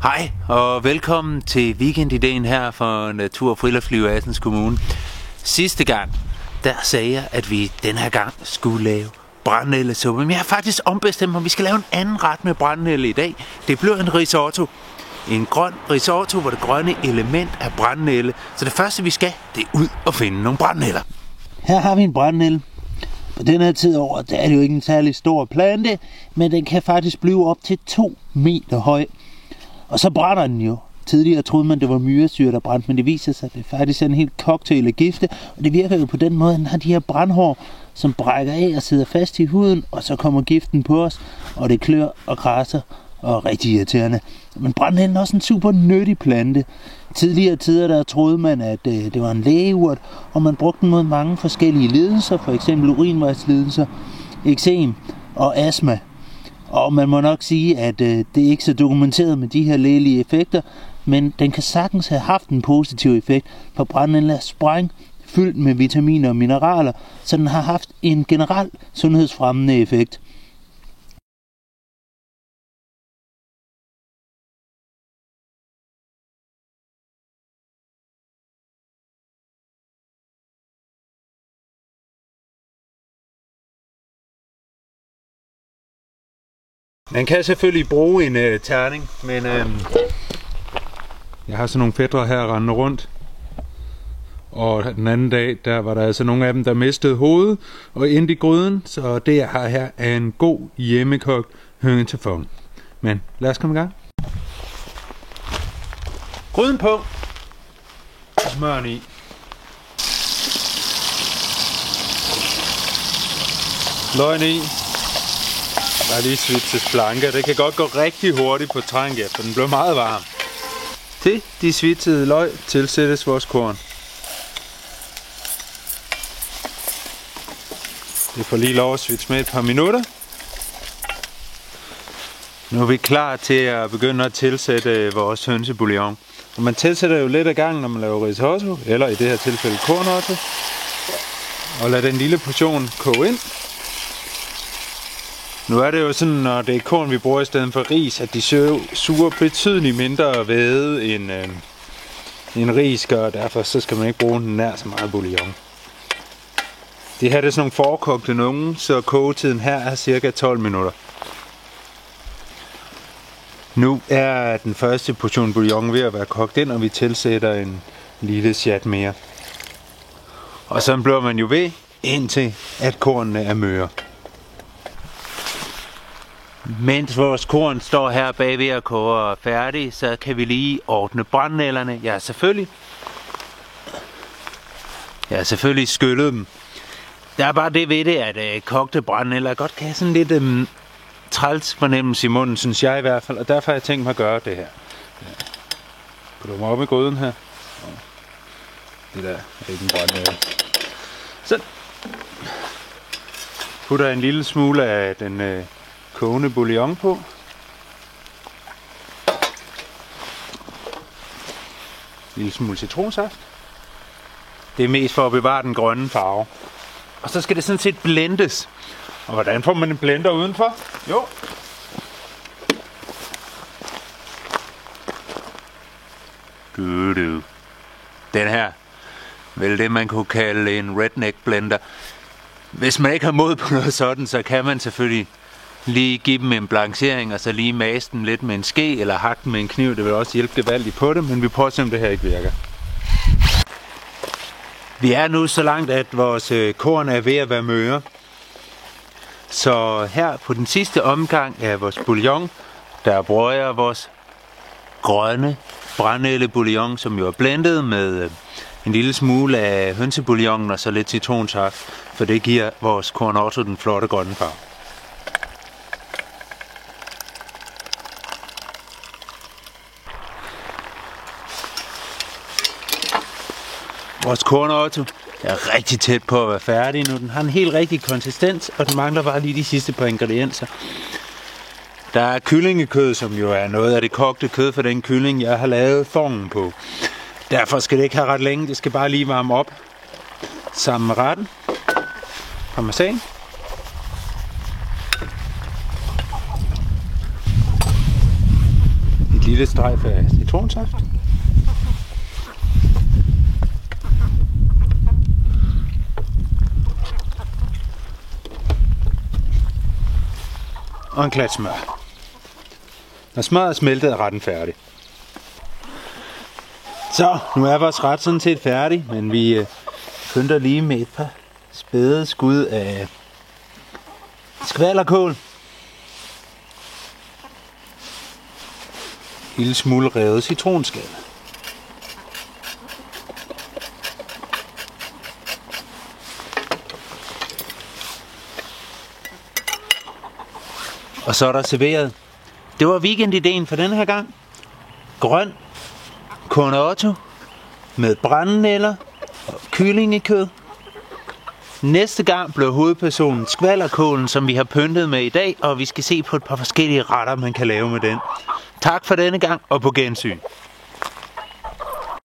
Hej og velkommen til weekendideen her for Natur- og Friluftsliv i Assens Kommune. Sidste gang, der sagde jeg, at vi den her gang skulle lave brændenældesuppe. Men jeg har faktisk ombestemt mig, at vi skal lave en anden ret med brændenælde i dag. Det bliver en risotto. En grøn risotto, hvor det grønne element er brændenælde. Så det første vi skal, det er ud og finde nogle brændenælder. Her har vi en brændenælde. På den her tid over, der er det jo ikke en særlig stor plante, men den kan faktisk blive op til 2 meter høj. Og så brænder den jo. Tidligere troede man, det var myresyre, der brændte, men det viser sig, at det faktisk er en helt cocktail af gifte. Og det virker jo på den måde, at den har de her brandhår, som brækker af og sidder fast i huden, og så kommer giften på os, og det klør og krasser og er rigtig irriterende. Men brændenælden er også en super nyttig plante. Tidligere tider, der troede man, at det var en lægeurt, og man brugte den mod mange forskellige lidelser, for eksempel urinvejslidelser, eksem og astma. Og man må nok sige, at det er ikke så dokumenteret med de her lægelige effekter, men den kan sagtens have haft en positiv effekt, for brændenælden er spræng fyldt med vitaminer og mineraler, så den har haft en generel sundhedsfremmende effekt. Man kan selvfølgelig bruge en terning, men jeg har sådan nogle fætre her rendende rundt. Og den anden dag, der var der altså nogle af dem, der mistede hovedet og endte i gryden. Så det jeg har her er en god hjemmekogt høngetefon. Men lad os komme i gang. Gryden på. Smøren i. Løgn i. Der er lige svitses blanke. Det kan godt gå rigtig hurtigt på trænke, for den bliver meget varm. Til de svitsede løg tilsættes vores korn. Det får lige lov at svitse med et par minutter. Nu er vi klar til at begynde at tilsætte vores hønsebouillon. Og man tilsætter jo lidt ad gangen, når man laver risotto, eller i det her tilfælde kornotto. Og lad den lille portion koge ind. Nu er det jo sådan, når det er korn, vi bruger i stedet for ris, at de suger betydeligt mindre væde end ris gør, og derfor så skal man ikke bruge den nær så meget bouillon. Det her det er sådan nogle forkogte nogen, så kogetiden her er cirka 12 minutter. Nu er den første portion bouillon ved at være kogt ind, og vi tilsætter en lille chat mere. Og så bliver man jo ved, indtil at kornene er møre. Mens vores korn står her bagved at koge færdig, så kan vi lige ordne brændenælderne. Jeg har selvfølgelig skyllet dem. Der er bare det ved det, at kogte brændenælder godt kan have sådan lidt træls fornemmelse i munden, synes jeg i hvert fald. Og derfor har jeg tænkt mig at gøre det her. Putter dem op i gryden her. Det der er ikke en brændenælde. Så putter jeg en lille smule af den kogende bouillon på. En lille smule citronsaft. Det er mest for at bevare den grønne farve. Og så skal det sådan set blendes. Og hvordan får man en blender udenfor? Jo. Den her. Vel det man kunne kalde en redneck blender. Hvis man ikke har mod på noget sådan, så kan man selvfølgelig lige give dem en blancering, og så lige mase dem lidt med en ske, eller hakke dem med en kniv. Det vil også hjælpe gevaldigt på det, men vi prøver at se, om det her ikke virker. Vi er nu så langt, at vores korn er ved at være møre. Så her på den sidste omgang af vores bouillon, der bruger jeg vores grønne brændenælde bouillon, som jo er blendet med en lille smule af hønsebouillon og så lidt citronsaft, for det giver vores kornotto den flotte grønne farve. Vores kornotto er rigtig tæt på at være færdig nu. Den har en helt rigtig konsistens, og den mangler bare lige de sidste par ingredienser. Der er kyllingekød, som jo er noget af det kogte kød for den kylling, jeg har lavet formen på. Derfor skal det ikke have ret længe, det skal bare lige varme op sammen med retten. Parmesan. lille strejf af citronsaft. Og en klat smør. Når smøret er smeltet, er retten færdig. Så, nu er vores ret sådan set færdig, men vi pynter lige med et par spæde skud af skvalderkål. En lille smule revet citronskal. Og så er der serveret. Det var weekendideen for denne her gang. Grøn cornetto med brændenælder og kyllingekød. Næste gang bliver hovedpersonen skvalderkålen, som vi har pyntet med i dag, og vi skal se på et par forskellige retter, man kan lave med den. Tak for denne gang, og på gensyn.